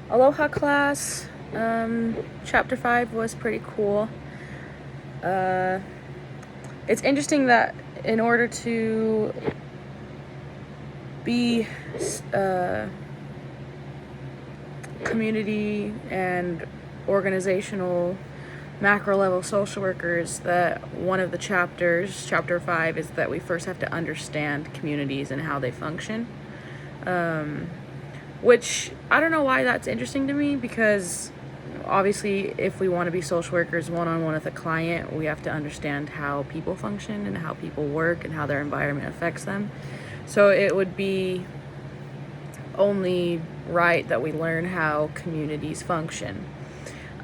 Aloha class, chapter 5 was pretty cool. It's interesting that in order to be community and organizational macro level social workers, that one of the chapters, chapter 5, is that we first have to understand communities and how they function. Which I don't know why that's interesting to me, because obviously if we want to be social workers one-on-one with a client, we have to understand how people function and how people work and how their environment affects them. So it would be only right that we learn how communities function.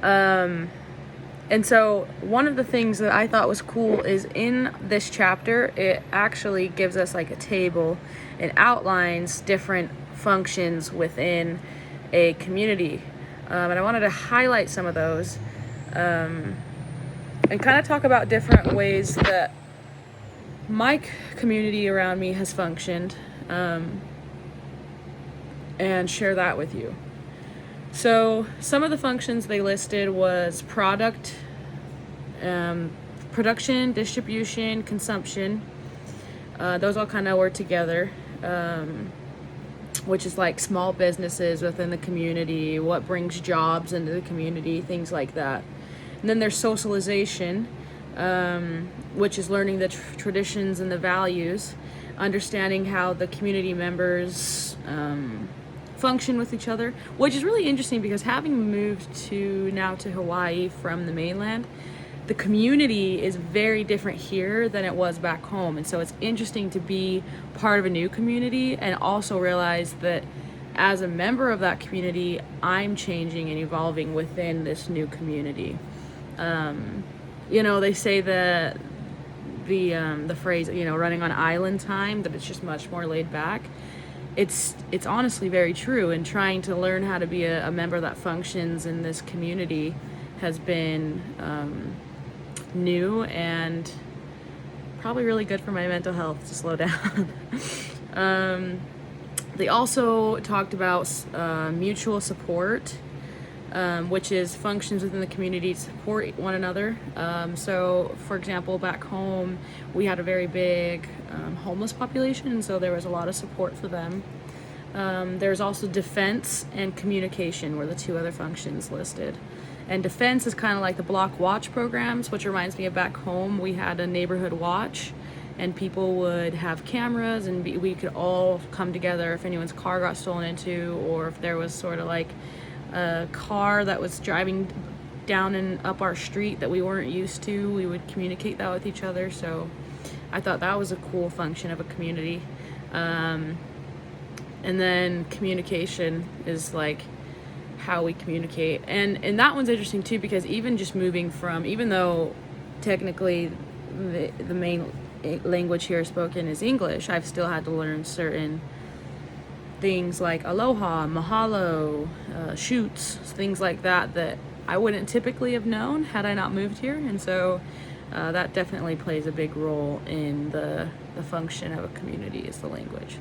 And so one of the things that I thought was cool is in this chapter, it actually gives us like a table and outlines different functions within a community. And I wanted to highlight some of those and kind of talk about different ways that my community around me has functioned, and share that with you. So some of the functions they listed was production, distribution, consumption. Those all kind of work together, which is like small businesses within the community, what brings jobs into the community, things like that. And then there's socialization, which is learning the traditions and the values, understanding how the community members function with each other, which is really interesting because having moved to Hawaii from the mainland, the community is very different here than it was back home. And so it's interesting to be part of a new community and also realize that as a member of that community, I'm changing and evolving within this new community. They say that the phrase, running on island time, that it's just much more laid back. It's honestly very true, and trying to learn how to be a member that functions in this community has been new and probably really good for my mental health to slow down. They also talked about mutual support, which is functions within the community to support one another. So, for example, back home, we had a very big homeless population, and so there was a lot of support for them. There's also defense and communication were the two other functions listed. And defense is kind of like the block watch programs, which reminds me of back home. We had a neighborhood watch, and people would have cameras, and we could all come together if anyone's car got stolen into, or if there was sort of like a car that was driving down and up our street that we weren't used to. We would communicate that with each other. So I thought that was a cool function of a community. And then communication is like how we communicate, and that one's interesting too, because even just moving from, even though technically the main language here spoken is English, I've still had to learn certain things like aloha, mahalo, shoots, things like that I wouldn't typically have known had I not moved here. And so that definitely plays a big role in the function of a community, is the language.